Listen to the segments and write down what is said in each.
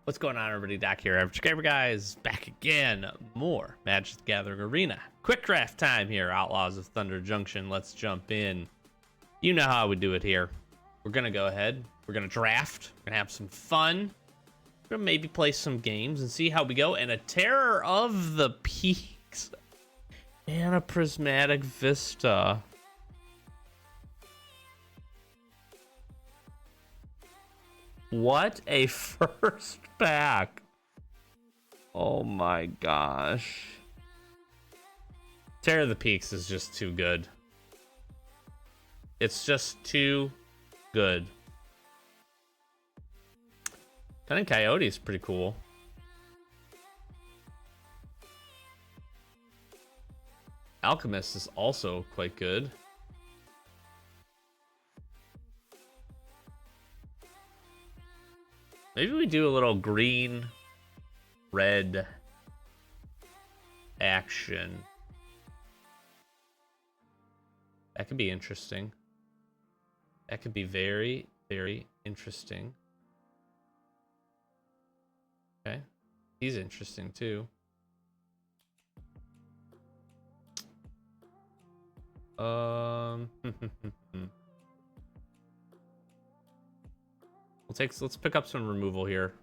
What's going on, everybody? Doc here, Average Gamer Guys, back again. More Magic the Gathering Arena. Quick draft time here, Outlaws of Thunder Junction. Let's jump in. You know how we do it here. We're going to go ahead. We're going to draft. We're going to have some fun. We're going to maybe play some games and see how we go. And a Terror of the Peaks. And a Prismatic Vista. What a first pack. Oh my gosh. Terror of the Peaks is just too good. It's just too good. Cunning Coyote is pretty cool. Alchemist is also quite good. Maybe we do a little green, red action. That could be interesting. That could be very, very interesting. Okay. He's interesting too. Let's pick up some removal here.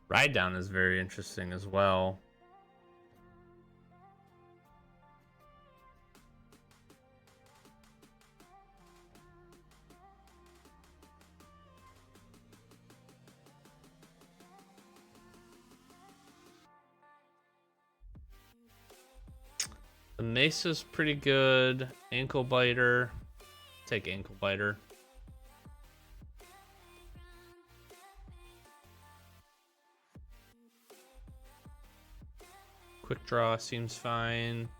Ride Down is very interesting as well. The Mesa's pretty good. Ankle Biter. Take Ankle Biter. Quick Draw seems fine.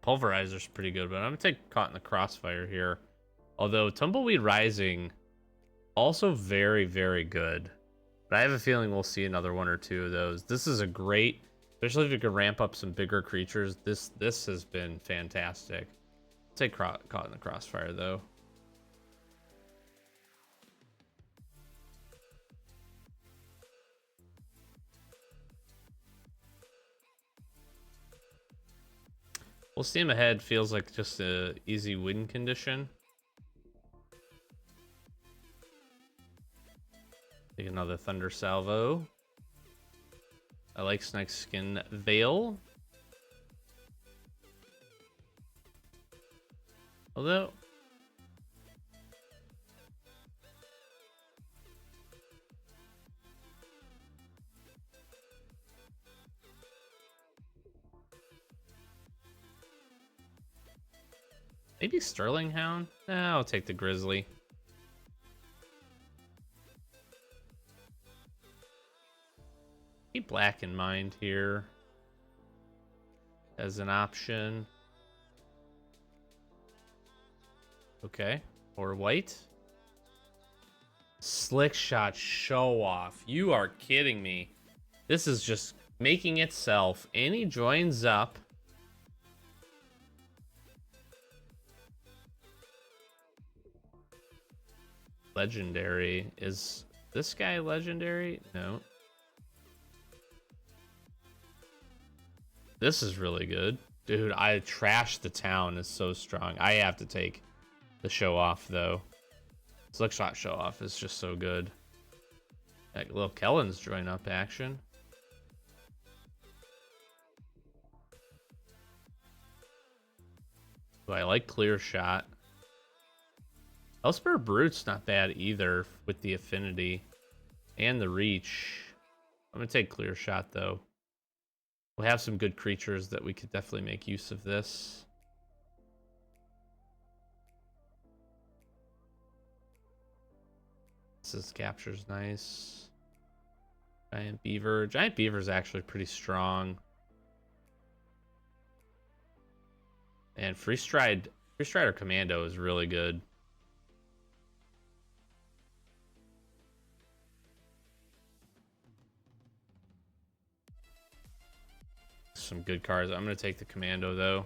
Pulverizer's pretty good, but I'm gonna take Caught in the Crossfire here. Although Tumbleweed Rising, also very, very good. But I have a feeling we'll see another one or two of those. This is a great, especially if you could ramp up some bigger creatures. This has been fantastic. I'll take Caught in the Crossfire though. Full Steam Ahead feels like just a easy win condition. Take another Thunder Salvo. I like Snake Skin Veil. Although maybe Sterling Hound? Nah, I'll take the Grizzly. Keep black in mind here as an option. Okay, or white. Slick Shot Show Off. You are kidding me. This is just making itself, and he joins up. Legendary. Is this guy legendary? No. This is really good. Dude, I Trashed the Town is so strong. I have to take the Show Off though. Slick Shot Show Off is just so good. That little Kellen's join up action. But I like Clear Shot. Elspeth Brute's not bad either with the affinity and the reach. I'm gonna take Clear Shot though. We'll have some good creatures that we could definitely make use of this. This capture's nice. Giant Beaver. Giant Beaver is actually pretty strong. And Free Strider Commando is really good. Some good cards. I'm going to take the Commando, though.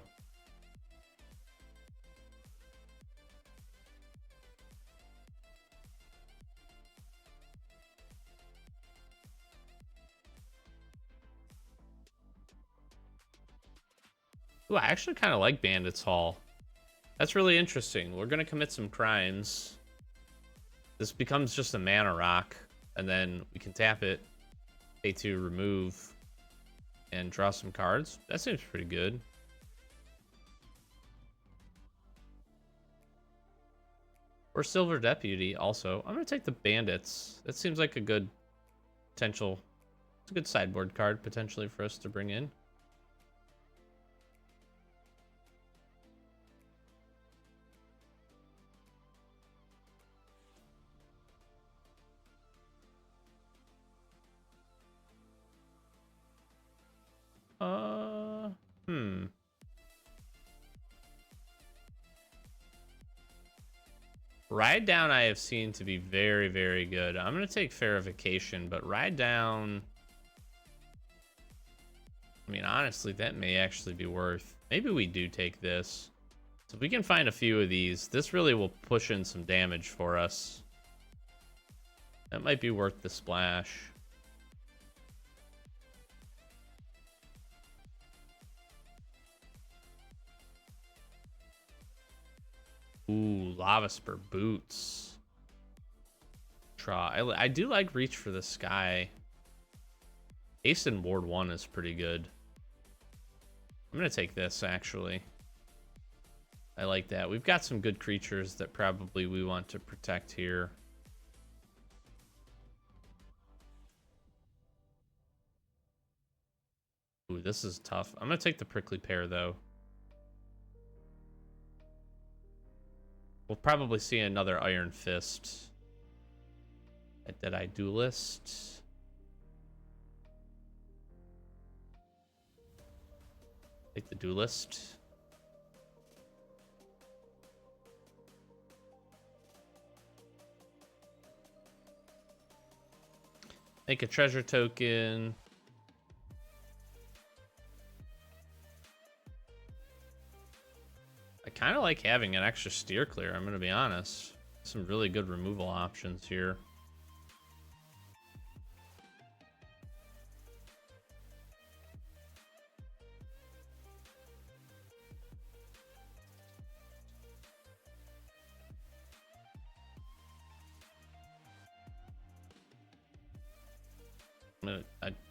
Ooh, I actually kind of like Bandit's Hall. That's really interesting. We're going to commit some crimes. This becomes just a mana rock, and then we can tap it, pay to remove, and draw some cards. That seems pretty good. Or Silver Deputy also. I'm going to take the Bandits. That seems like a good potential. It's a good sideboard card potentially for us to bring in. Ride Down I have seen to be very, very good. I'm going to take Ferification, but Ride Down... I mean, honestly, that may actually be worth... Maybe we do take this. So if we can find a few of these, this really will push in some damage for us. That might be worth the splash. Ooh, Lava Spur Boots. I do like Reach for the Sky. Ace in Ward 1 is pretty good. I'm going to take this, actually. I like that. We've got some good creatures that probably we want to protect here. Ooh, this is tough. I'm going to take the Prickly Pear, though. We'll probably see another Iron Fist at Deadeye Duelist. Take the Duelist. Make a treasure token. I kind of like having an extra steer clear, I'm going to be honest. Some really good removal options here.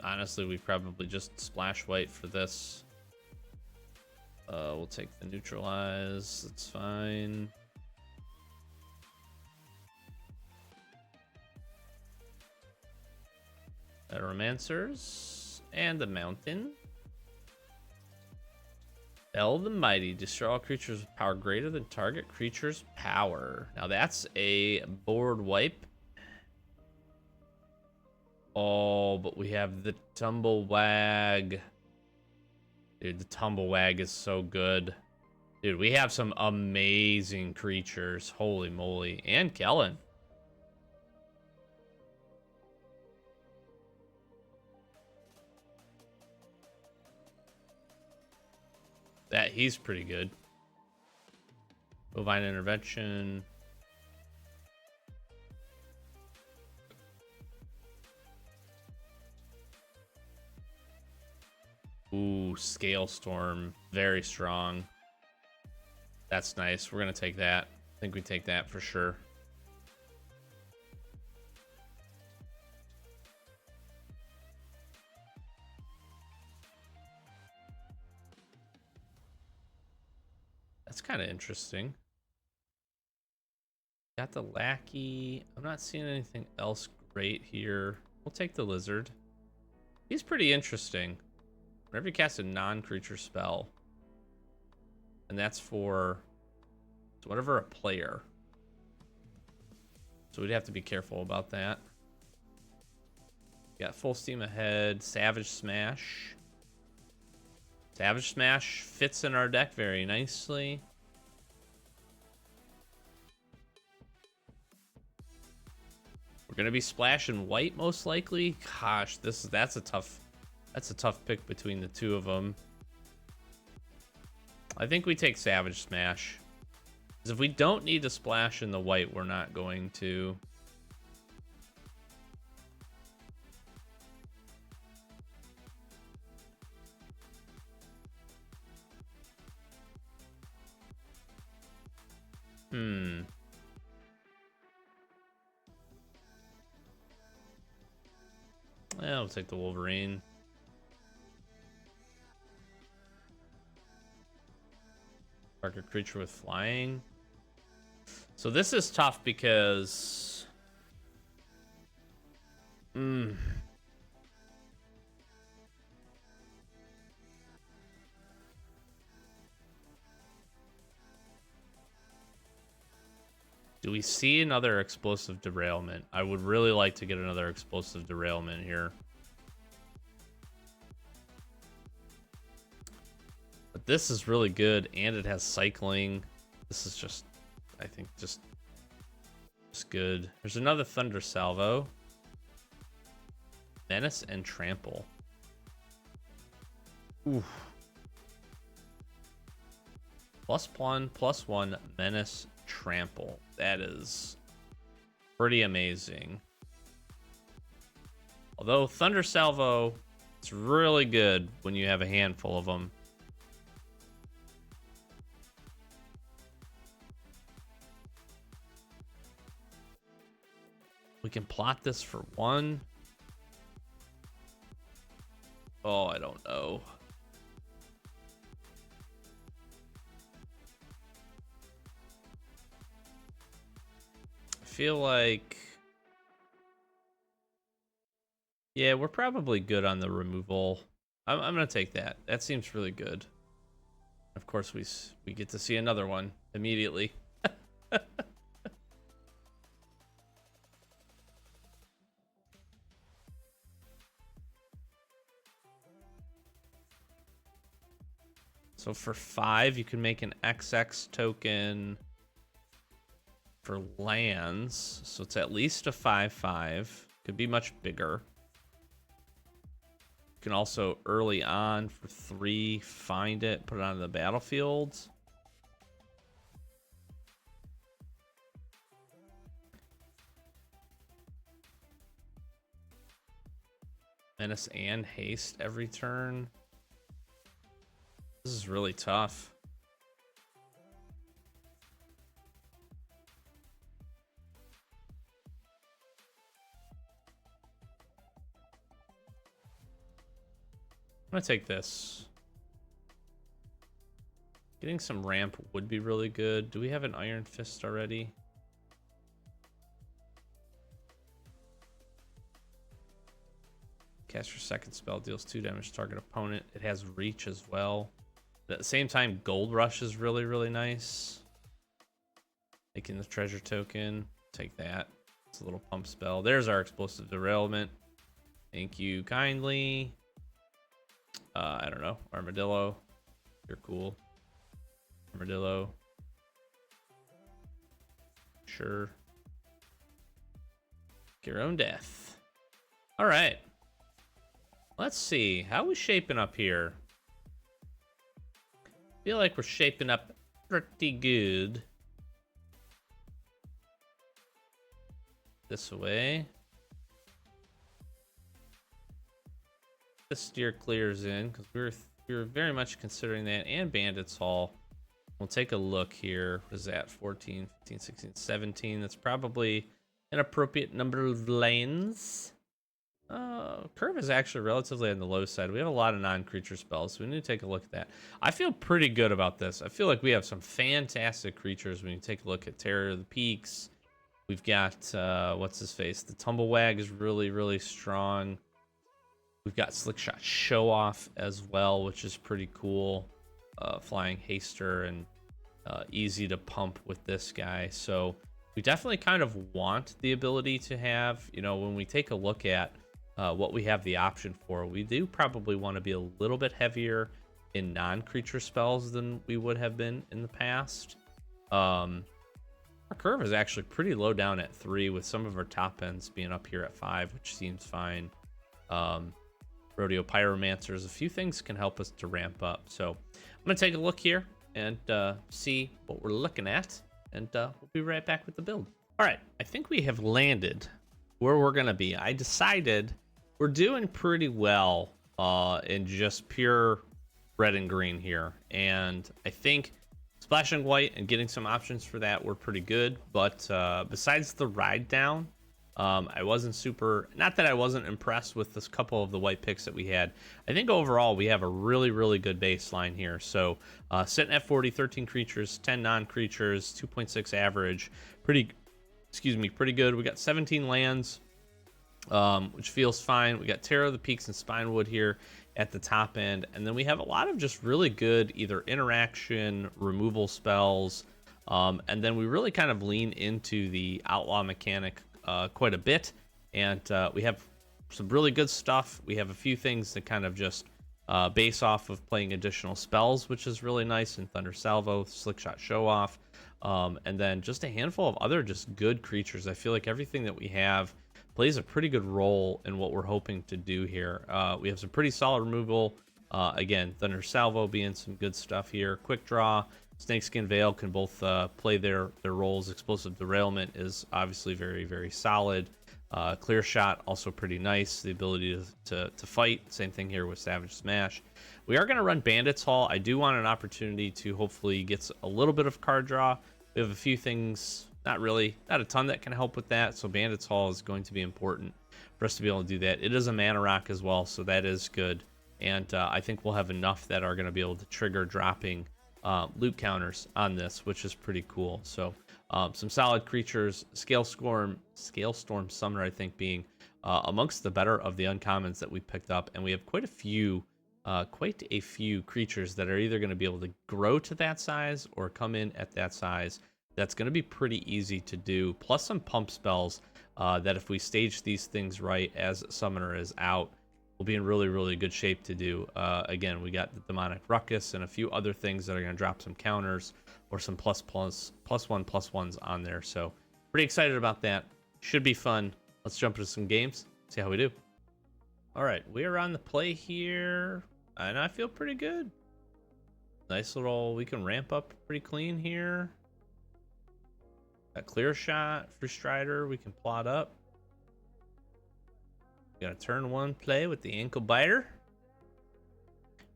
Honestly, we probably just splash white for this. We'll take the neutralize. That's fine. Romancers and the Mountain. Bell the Mighty. Destroy all creatures with power greater than target creature's power. Now that's a board wipe. Oh, but we have the Tumblewag. Dude, the Tumblewag is so good. Dude, we have some amazing creatures. Holy moly. And Kellen. He's pretty good. Bovine Intervention. Ooh, Scale Storm. Very strong. That's nice. We're going to take that. I think we take that for sure. That's kind of interesting. Got the Lackey. I'm not seeing anything else great here. We'll take the Lizard. He's pretty interesting. Whenever you cast a non-creature spell, and that's for whatever a player. So we'd have to be careful about that. Got full steam ahead. Savage Smash. Savage Smash fits in our deck very nicely. We're gonna be splashing white most likely. Gosh, that's a tough pick between the two of them. I think we take Savage Smash. Because if we don't need to splash in the white, we're not going to. Yeah, we'll take the Wolverine. Target a creature with flying. So this is tough because... Do we see another explosive derailment? I would really like to get another explosive derailment here. But this is really good, and it has cycling. This is just, I think, just good. There's another Thunder Salvo. Menace and Trample. Oof. +1/+1 Menace Trample. That is pretty amazing. Although Thunder Salvo, it's really good when you have a handful of them. We can plot this for 1. Oh, I don't know. I feel like... Yeah, we're probably good on the removal. I'm going to take that. That seems really good. Of course, we get to see another one immediately. So for 5, you can make an XX token for lands. So it's at least a 5/5. Could be much bigger. You can also early on for 3 find it, put it onto the battlefield. Menace and haste every turn. This is really tough. I'm gonna take this. Getting some ramp would be really good. Do we have an Iron Fist already? Cast your second spell, deals 2 damage to target opponent. It has reach as well. At the same time, Gold Rush is really, really nice. Making the treasure token. Take that. It's a little pump spell. There's our explosive derailment. Thank you kindly. I don't know. Armadillo. You're cool. Armadillo. Sure. Your own death. All right. Let's see. How are we shaping up here? Feel like we're shaping up pretty good. This way. The steer clears in because we were very much considering that, and Bandits Hall. We'll take a look here. What is that? 14, 15, 16, 17. That's probably an appropriate number of lanes. Curve is actually relatively on the low side. We have a lot of non-creature spells, so we need to take a look at that. I feel pretty good about this. I feel like we have some fantastic creatures when you take a look at Terror of the Peaks. We've got, what's his face? The Tumblewag is really, really strong. We've got Slickshot Show Off as well, which is pretty cool. Flying Haster and easy to pump with this guy. So we definitely kind of want the ability to have, you know, when we take a look at what we have the option for. We do probably want to be a little bit heavier in non-creature spells than we would have been in the past. Our curve is actually pretty low down at 3, with some of our top ends being up here at 5, which seems fine. Rodeo Pyromancers, a few things can help us to ramp up. So I'm going to take a look here and see what we're looking at, and we'll be right back with the build. All right, I think we have landed where we're going to be. I decided we're doing pretty well in just pure red and green here, and I think splashing white and getting some options for that were pretty good. But besides the ride down, I wasn't super, not that I wasn't impressed with this couple of the white picks that we had. I think overall we have a really good baseline here. So sitting at 40, 13 creatures, 10 non-creatures, 2.6 average, pretty good. We got 17 lands, which feels fine. We got Terror of the Peaks and Spinewood here at the top end, and then we have a lot of just really good either interaction, removal spells, and then we really kind of lean into the outlaw mechanic quite a bit, and we have some really good stuff. We have a few things that kind of just base off of playing additional spells, which is really nice, in Thunder Salvo, Slickshot Show Off, and then just a handful of other just good creatures. I feel like everything that we have plays a pretty good role in what we're hoping to do here. We have some pretty solid removal. Again, Thunder Salvo being some good stuff here. Quick Draw, Snakeskin Veil can both play their roles. Explosive Derailment is obviously very solid. Clear Shot, also pretty nice. The ability to fight. Same thing here with Savage Smash. We are going to run Bandits Hall. I do want an opportunity to hopefully get a little bit of card draw. We have a few things, not a ton that can help with that. So Bandits Hall is going to be important for us to be able to do that. It is a mana rock as well, so that is good. And I think we'll have enough that are going to be able to trigger dropping loot counters on this, which is pretty cool. So some solid creatures. Scalestorm Summoner, I think, being amongst the better of the uncommons that we picked up, and we have quite a few creatures that are either going to be able to grow to that size or come in at that size. That's going to be pretty easy to do, plus some pump spells that if we stage these things right as Summoner is out, we'll be in really good shape to do. Again, we got the Demonic Ruckus and a few other things that are going to drop some counters or some +1/+1s on there. So pretty excited about that. Should be fun. Let's jump into some games, see how we do. All right, we are on the play here, and I feel pretty good. Nice little, we can ramp up pretty clean here. Got Clear Shot, Free Strider, we can plot up. We got a turn 1 play with the Ankle Biter.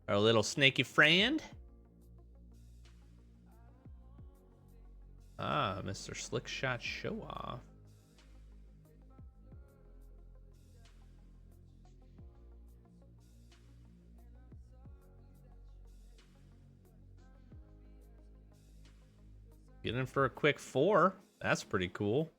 Our little snaky friend. Ah, Mr. Slickshot Show Off. Get in for a quick 4. That's pretty cool.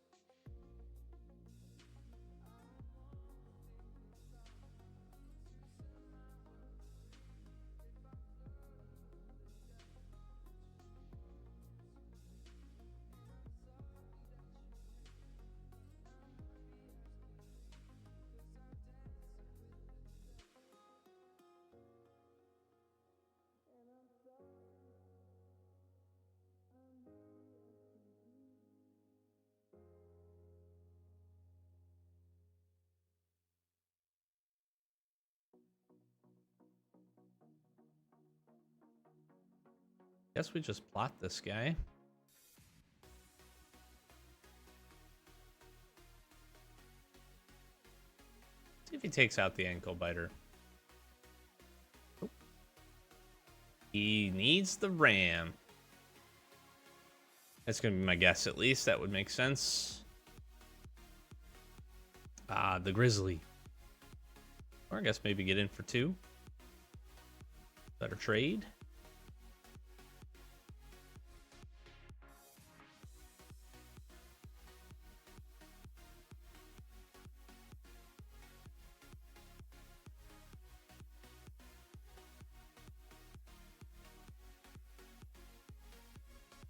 Guess we just plot this guy. See if he takes out the Ankle Biter. Oh. He needs the ram. That's going to be my guess, at least. That would make sense. Ah, the Grizzly. Or I guess maybe get in for 2. Better trade.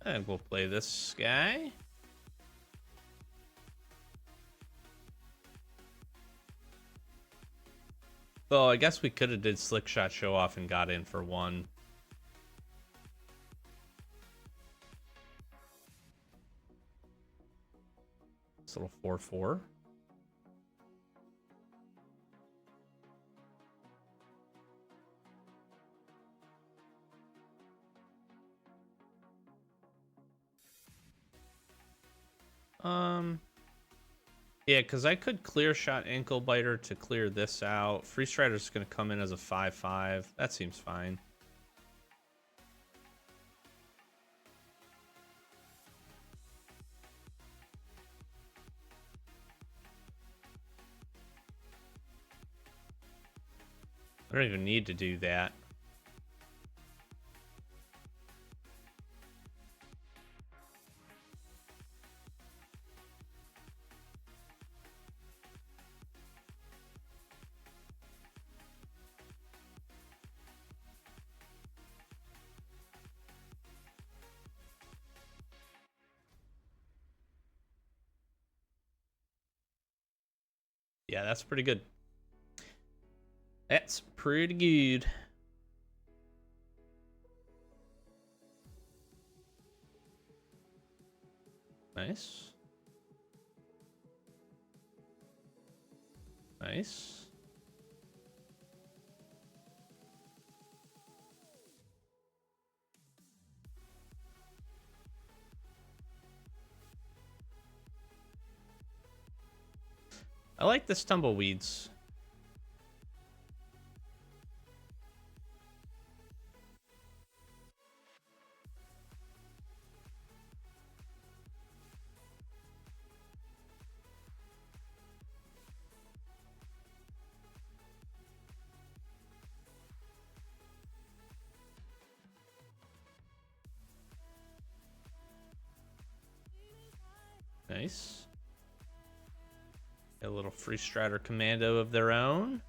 And we'll play this guy. Well, I guess we could have did Slick Shot Show Off and got in for one. This little 4/4. Yeah, because I could Clear Shot Ankle Biter to clear this out. Free Strider's going to come in as a 5/5. That seems fine. I don't even need to do that. Yeah, that's pretty good. That's pretty good. Nice. Nice. I like this Tumbleweeds. Nice. A little Free Strider Commando of their own.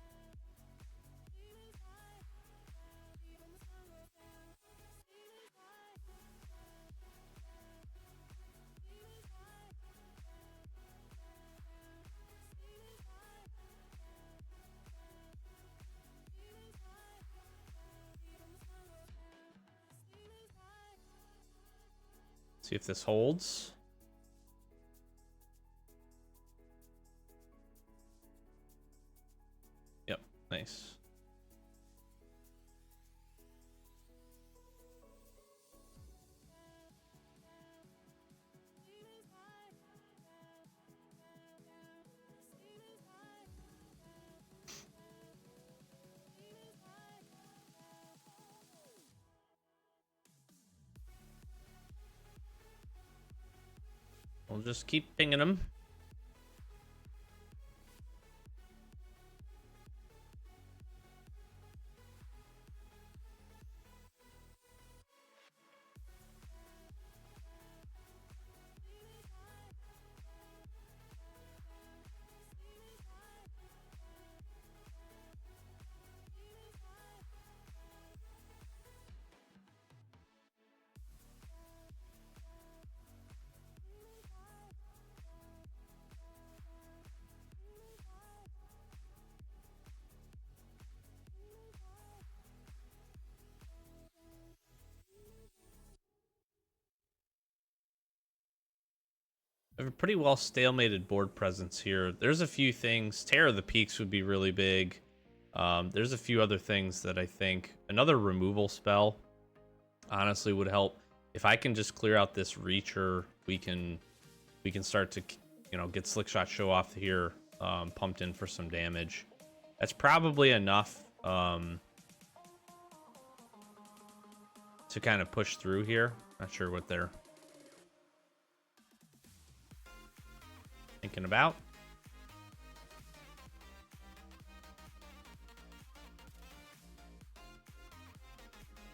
See if this holds. Yep, nice. We'll just keep pinging them. I have a pretty well stalemated board presence here. There's a few things. Terror of the Peaks would be really big. There's a few other things that I think another removal spell honestly would help. If I can just clear out this Reacher, we can start to, you know, get Slick Shot Show Off here, pumped in for some damage. That's probably enough to kind of push through here. Not sure what they're thinking about.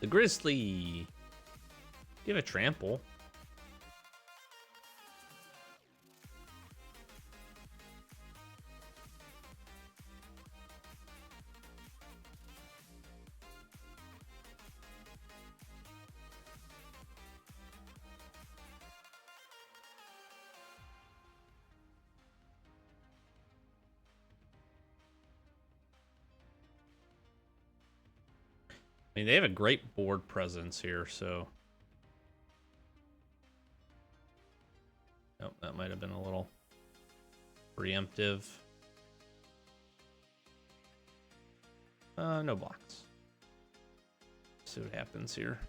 The Grizzly. Give a trample. I mean, they have a great board presence here, so... Nope, that might have been a little preemptive. No blocks. See what happens here.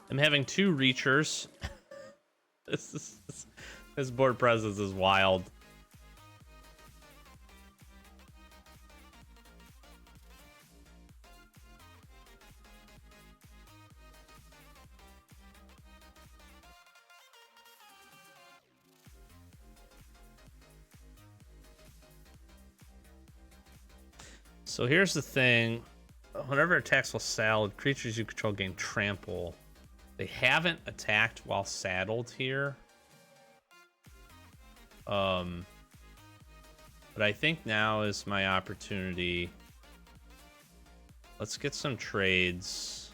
I'm having 2 reachers. This board presence is wild. So here's the thing. Whenever it attacks while saddled, creatures you control gain trample. They haven't attacked while saddled here. But I think now is my opportunity. Let's get some trades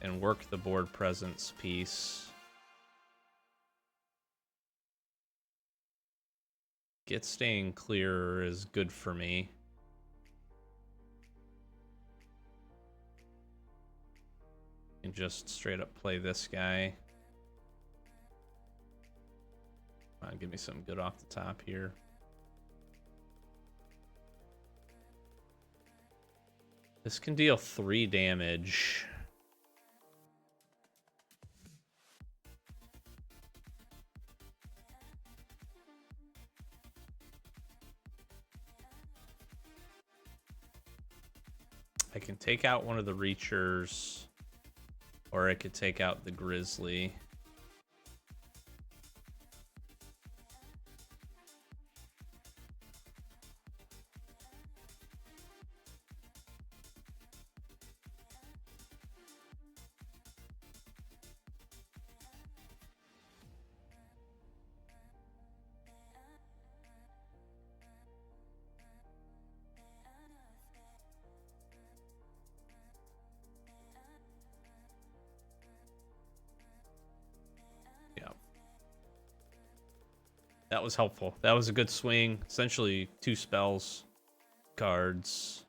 and work the board presence piece. Get staying clear is good for me. And just straight up play this guy. Come on, give me something good off the top here. This can deal 3 damage. I can take out one of the Reachers, or I could take out the Grizzly. That was helpful. That was a good swing. Essentially 2 spells, cards.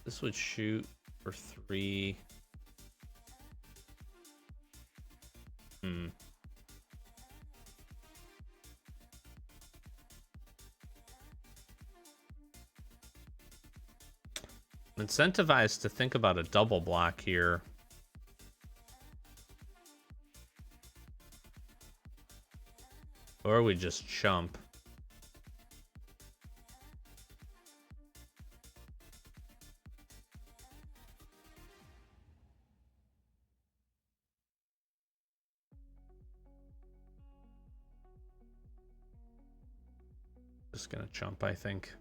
This would shoot for 3. I'm incentivized to think about a double block here. Or we just chump. Just gonna chump, I think.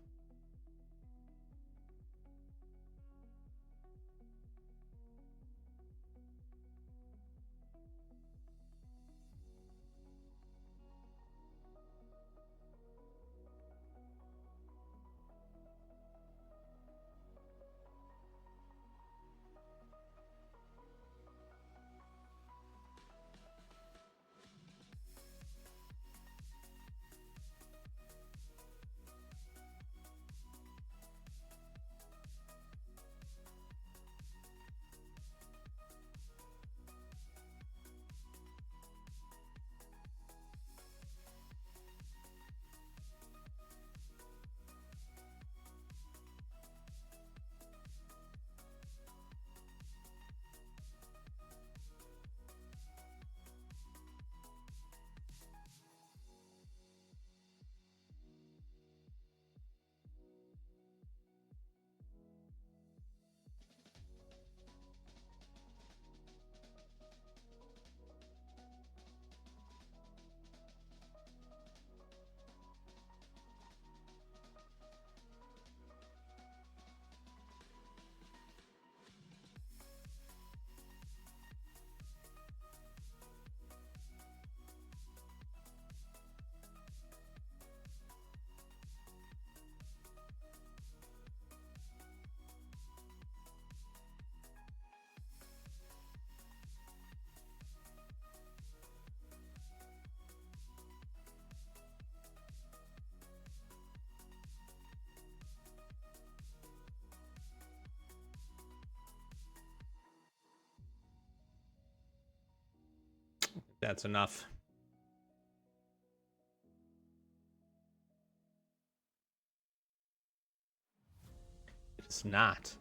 That's enough. It's not.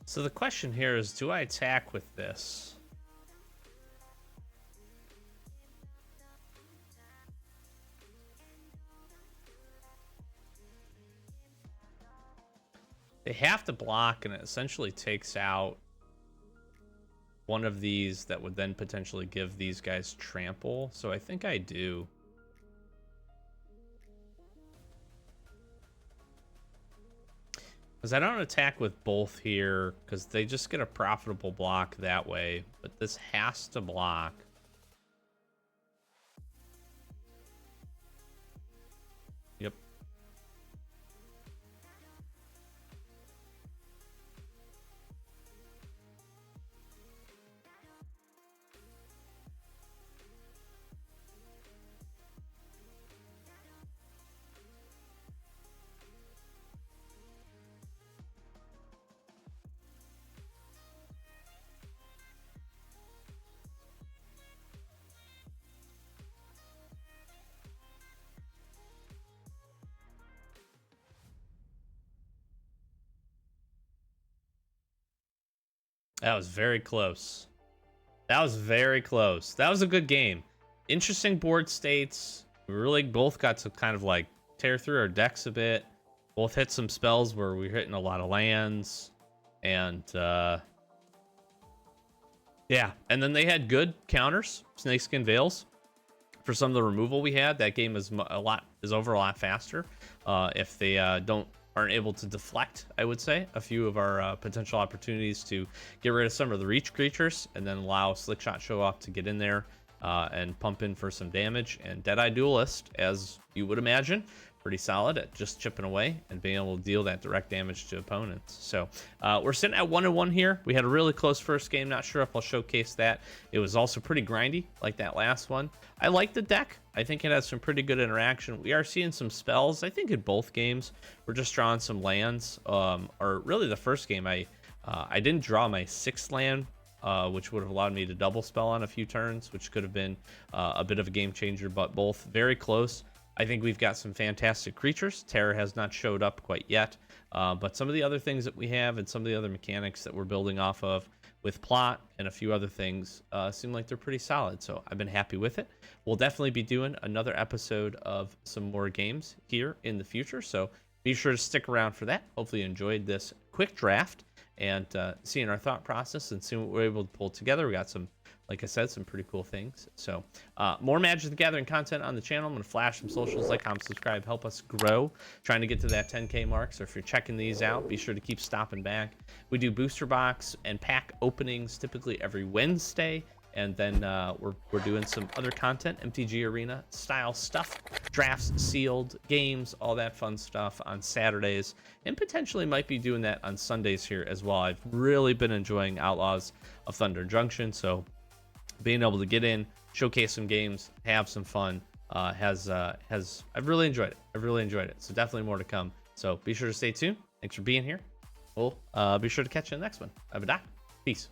So the question here is, do I attack with this? They have to block, and it essentially takes out one of these that would then potentially give these guys trample. So I think I do. Because I don't attack with both here, because they just get a profitable block that way. But this has to block. Yep. That was very close. That was very close. That was a good game. Interesting board states. We really both got to kind of like tear through our decks a bit. Both hit some spells where we were hitting a lot of lands. And yeah, and then they had good counters, Snakeskin Veils. For some of the removal we had, that game is over a lot faster. If they aren't able to deflect, I would say, a few of our potential opportunities to get rid of some of the reach creatures, and then allow Slickshot Show Off to get in there and pump in for some damage. And Deadeye Duelist, as you would imagine, pretty solid at just chipping away and being able to deal that direct damage to opponents. So we're sitting at 1-1 here. We had a really close first game. Not sure if I'll showcase that. It was also pretty grindy, like that last one. I like the deck. I think it has some pretty good interaction. We are seeing some spells. I think in both games, we're just drawing some lands. Or really the first game, I didn't draw my 6th land, which would have allowed me to double spell on a few turns, which could have been a bit of a game changer, but both very close. I think we've got some fantastic creatures. Terror has not showed up quite yet, but some of the other things that we have and some of the other mechanics that we're building off of with plot and a few other things seem like they're pretty solid. So I've been happy with it. We'll definitely be doing another episode of some more games here in the future. So be sure to stick around for that. Hopefully you enjoyed this quick draft and seeing our thought process and seeing what we're able to pull together. We got some, like I said, some pretty cool things. So more Magic the Gathering content on the channel. I'm going to flash some socials, like, comment, subscribe, help us grow, trying to get to that 10K mark. So if you're checking these out, be sure to keep stopping back. We do booster box and pack openings typically every Wednesday. And then we're doing some other content, MTG Arena style stuff, drafts, sealed, games, all that fun stuff on Saturdays, and potentially might be doing that on Sundays here as well. I've really been enjoying Outlaws of Thunder Junction, so being able to get in, showcase some games, have some fun, I've really enjoyed it. I've really enjoyed it. So definitely more to come. So be sure to stay tuned. Thanks for being here. We'll be sure to catch you in the next one. Have a doc. Peace.